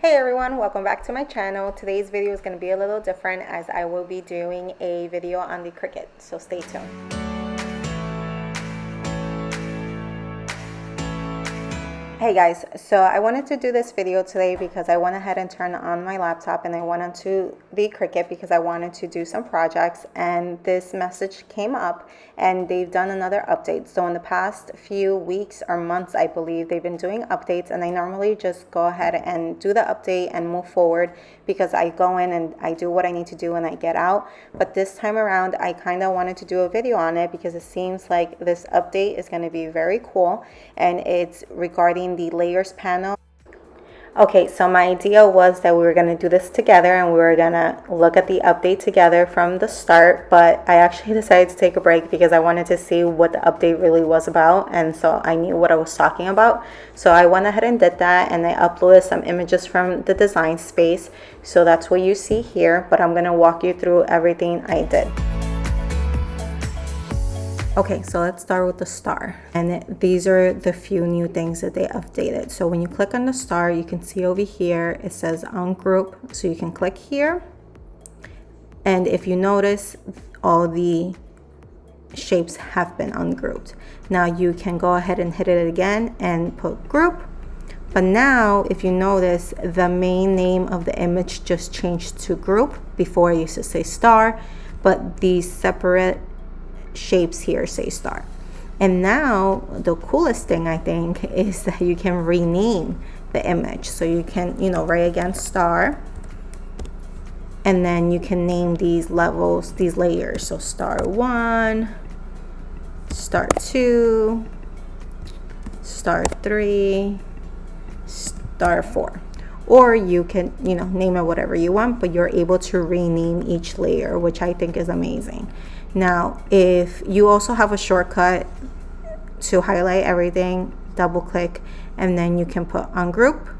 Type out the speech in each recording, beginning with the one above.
Hey everyone, welcome back to my channel. Today's video is going to be a little different as I will be doing a video on the Cricut, so stay tuned. Hey guys, so I wanted to do this video today because I went ahead and turned on my laptop and I went onto the Cricut because I wanted to do some projects, and this message came up and they've done another update. So in the past few weeks or months, I believe, they've been doing updates, and I normally just go ahead and do the update and move forward because I go in and I do what I need to do and I get out. But this time around, I kind of wanted to do a video on it because it seems like this update is going to be very cool, and it's regarding the layers panel. Okay, so my idea was that we were going to do this together and we were going to look at the update together from the start, but I actually decided to take a break because I wanted to see what the update really was about, and so I knew what I was talking about. So I went ahead and did that, and I uploaded some images from the design space. So that's what you see here, but I'm going to walk you through everything I did. Okay, so let's start with the star, and these are the few new things that they updated. So when you click on the star, you can see over here it says ungroup, so you can click here, and if you notice, all the shapes have been ungrouped. Now you can go ahead and hit it again and put group, but now if you notice, the main name of the image just changed to group. Before it used to say star, but these separate shapes here say star. And now the coolest thing I think is that you can rename the image. So you can, write again star, and then you can name these levels, these layers. So star 1, star 2, star 3, star 4. Or you can, name it whatever you want, but you're able to rename each layer, which I think is amazing. Now, if you also have a shortcut to highlight everything, double click, and then you can put ungroup,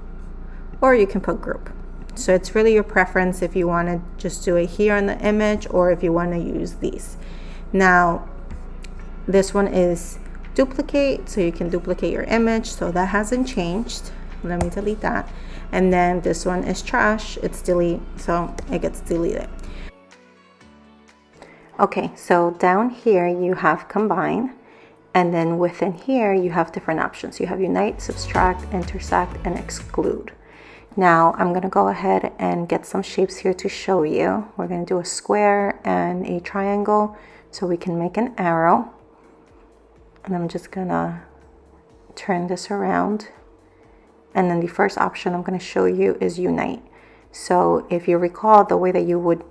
or you can put group. So it's really your preference if you want to just do it here in the image or if you want to use these. Now, this one is duplicate, so you can duplicate your image, so that hasn't changed. Let me delete that. And then this one is trash, it's delete, so it gets deleted. Okay, so down here you have combine, and then within here you have different options. You have unite, subtract, intersect, and exclude. Now I'm going to go ahead and get some shapes here to show you. We're going to do a square and a triangle so we can make an arrow. And I'm just going to turn this around. And then the first option I'm going to show you is unite. So if you recall, the way that you would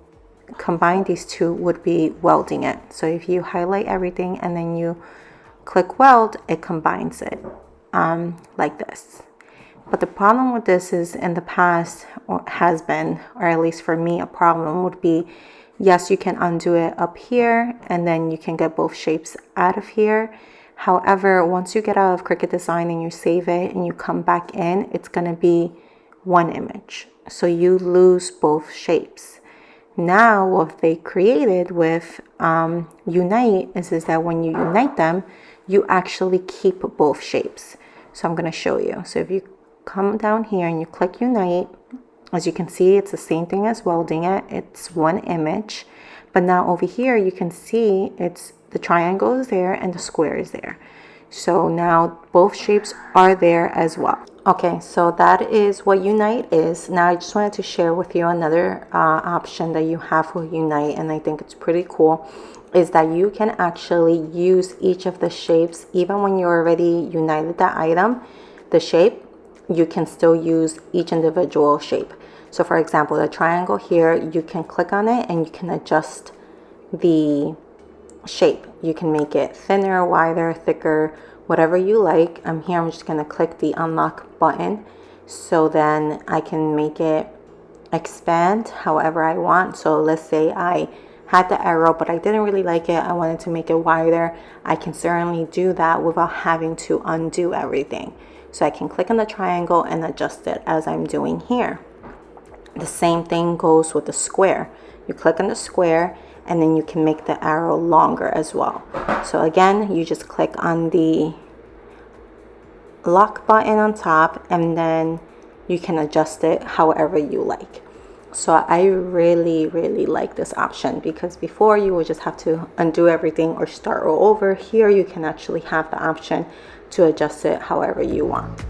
combine these two would be welding it. So if you highlight everything and then you click weld, it combines it like this. But the problem with this is, in the past, or has been, or at least for me, a problem would be, yes, you can undo it up here and then you can get both shapes out of here. However, once you get out of Cricut Design and you save it and you come back in, it's going to be one image. So you lose both shapes. Now what they created with unite is that when you unite them, you actually keep both shapes. So I'm going to show you. So if you come down here and you click unite, as you can see, it's the same thing as welding it. It's one image. But now over here you can see it's the triangle is there and the square is there. So now both shapes are there as well. Okay, so that is what unite is. Now I just wanted to share with you another option that you have with unite, and I think it's pretty cool, is that you can actually use each of the shapes. Even when you already united the item, the shape, you can still use each individual shape. So for example, the triangle here, you can click on it and you can adjust the shape. You can make it thinner, wider, thicker, whatever you like. I'm just going to click the unlock button, so then I can make it expand however I want. So let's say I had the arrow but I didn't really like it, I wanted to make it wider. I can certainly do that without having to undo everything. So I can click on the triangle and adjust it as I'm doing here. The same thing goes with the square. You click on the square and then you can make the arrow longer as well. So again, you just click on the lock button on top, and then you can adjust it however you like. So I really like this option, because before you would just have to undo everything or start all over. Here you can actually have the option to adjust it however you want.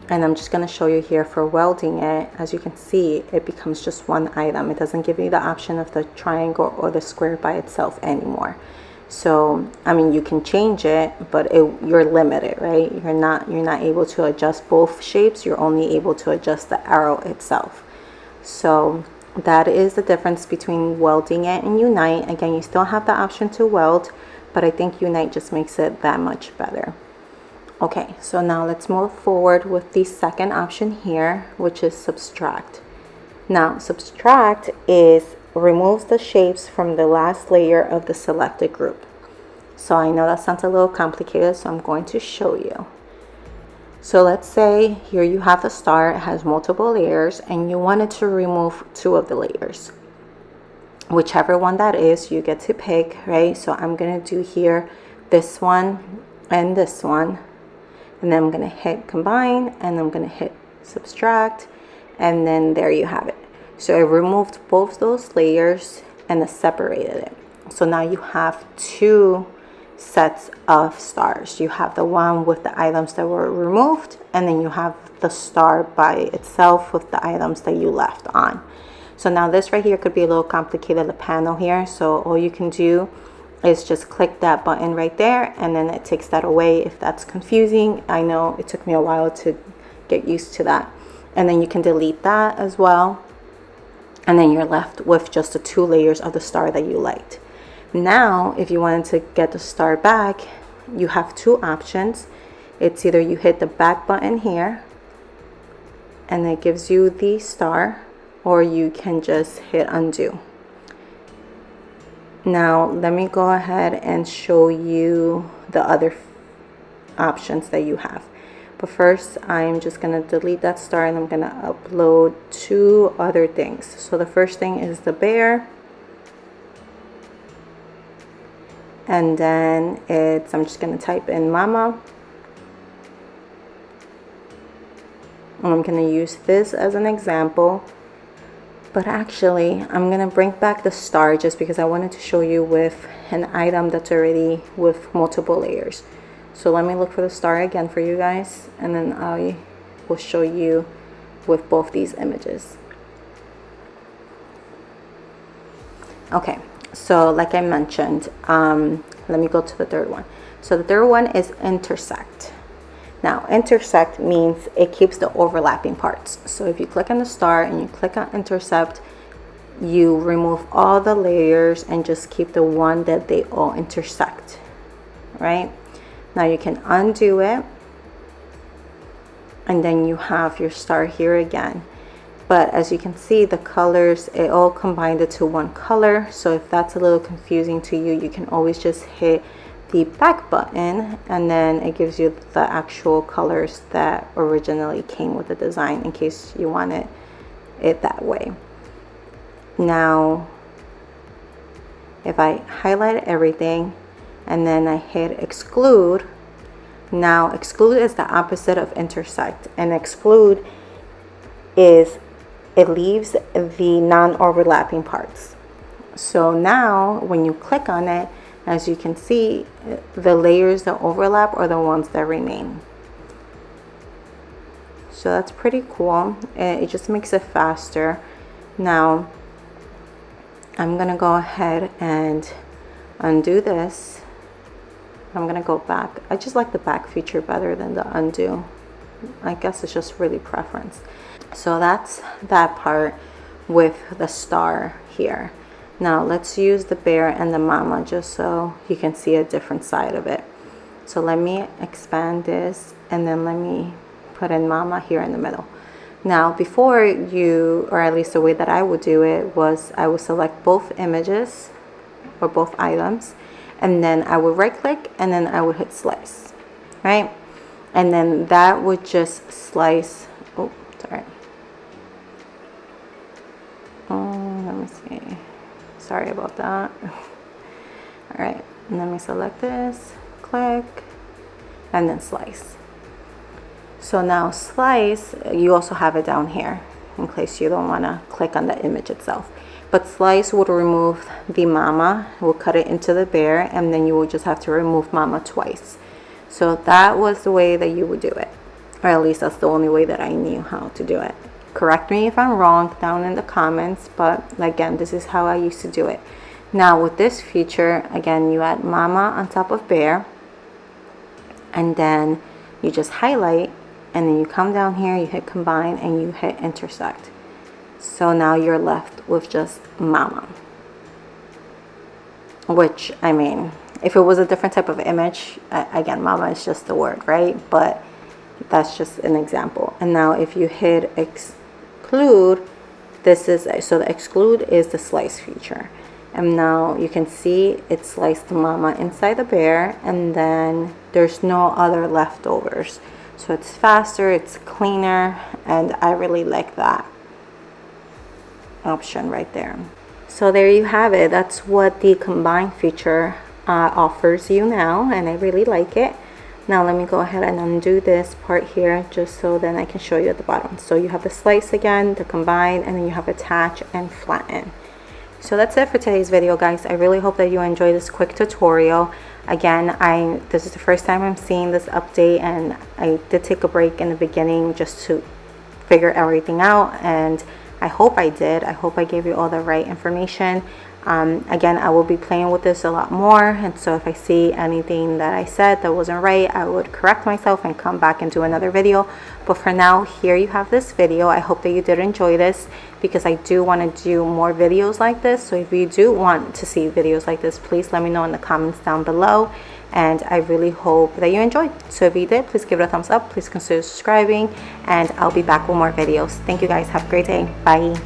And I'm just going to show you here for welding it. As you can see, it becomes just one item. It doesn't give you the option of the triangle or the square by itself anymore. So I mean, you can change it, but you're limited, right? You're not able to adjust both shapes. You're only able to adjust the arrow itself. So that is the difference between welding it and unite. Again, you still have the option to weld, but I think unite just makes it that much better. Okay, so now let's move forward with the second option here, which is subtract. Now, subtract removes the shapes from the last layer of the selected group. So I know that sounds a little complicated, so I'm going to show you. So let's say here you have a star, it has multiple layers, and you wanted to remove 2 of the layers. Whichever one that is, you get to pick, right? So I'm going to do here this one and this one. And then I'm going to hit combine, and I'm going to hit subtract, and then there you have it. So I removed both those layers and I separated it. So now you have 2 sets of stars. You have the one with the items that were removed, and then you have the star by itself with the items that you left on. So now this right here could be a little complicated, the panel here. So all you can do is just click that button right there, and then it takes that away if that's confusing. I know it took me a while to get used to that. And then you can delete that as well, and then you're left with just the 2 layers of the star that you liked. Now if you wanted to get the star back, you have 2 options. It's either you hit the back button here and it gives you the star, or you can just hit undo. Now let me go ahead and show you the other options that you have. But first, I'm just going to delete that star, and I'm going to upload 2 other things. So the first thing is the bear. And then I'm just going to type in mama. And I'm going to use this as an example. But actually, I'm going to bring back the star just because I wanted to show you with an item that's already with multiple layers. So let me look for the star again for you guys, and then I will show you with both these images. Okay, so like I mentioned, let me go to the third one. So the third one is intersect. Now, intersect means it keeps the overlapping parts. So if you click on the star and you click on intersect, you remove all the layers and just keep the one that they all intersect, right? Now you can undo it, and then you have your star here again. But as you can see, the colors, it all combined into one color. So if that's a little confusing to you, you can always just hit the back button, and then it gives you the actual colors that originally came with the design in case you wanted it that way. Now, if I highlight everything and then I hit exclude, now exclude is the opposite of intersect, and exclude is it leaves the non-overlapping parts. So now when you click on it, as you can see, the layers that overlap are the ones that remain. So that's pretty cool. It just makes it faster. Now I'm gonna go ahead and undo this. I'm gonna go back. I just like the back feature better than the undo. I guess it's just really preference. So that's that part with the star here. Now let's use the bear and the mama just so you can see a different side of it. So let me expand this, and then let me put in mama here in the middle. Now before you, or at least the way that I would do it, was I would select both images or both items, and then I would right click, and then I would hit slice, right? And then that would just slice. Oh, sorry. Oh, let me see. Sorry about that. All right, and let me select this, click, and then slice. So now slice, you also have it down here in case you don't want to click on the image itself. But slice would remove the mama, we'll cut it into the bear, and then you will just have to remove mama twice. So that was the way that you would do it, or at least that's the only way that I knew how to do it. Correct me if I'm wrong down in the comments, but again, this is how I used to do it. Now with this feature, again, you add mama on top of bear, and then you just highlight, and then you come down here, you hit combine, and you hit intersect. So now you're left with just mama, which, I mean, if it was a different type of image, again, mama is just the word, right? But that's just an example. And now if you hit exclude, this is, so the exclude is the slice feature. And now you can see it sliced the mama inside the bear, and then there's no other leftovers. So it's faster, it's cleaner, and I really like that option right there. So there you have it. That's what the combine feature offers you now, and I really like it. Now let me go ahead and undo this part here just so then I can show you at the bottom. So you have the slice again, the combine, and then you have attach and flatten. So that's it for today's video, guys. I really hope that you enjoy this quick tutorial. Again, this is the first time I'm seeing this update, and I did take a break in the beginning just to figure everything out, and I hope I did. I hope I gave you all the right information. Again, I will be playing with this a lot more, and so if I see anything that I said that wasn't right, I would correct myself and come back and do another video. But for now, here you have this video. I hope that you did enjoy this, because I do want to do more videos like this. So if you do want to see videos like this, please let me know in the comments down below, and I really hope that you enjoyed. So if you did, please give it a thumbs up, please consider subscribing, and I'll be back with more videos. Thank you guys, have a great day, bye.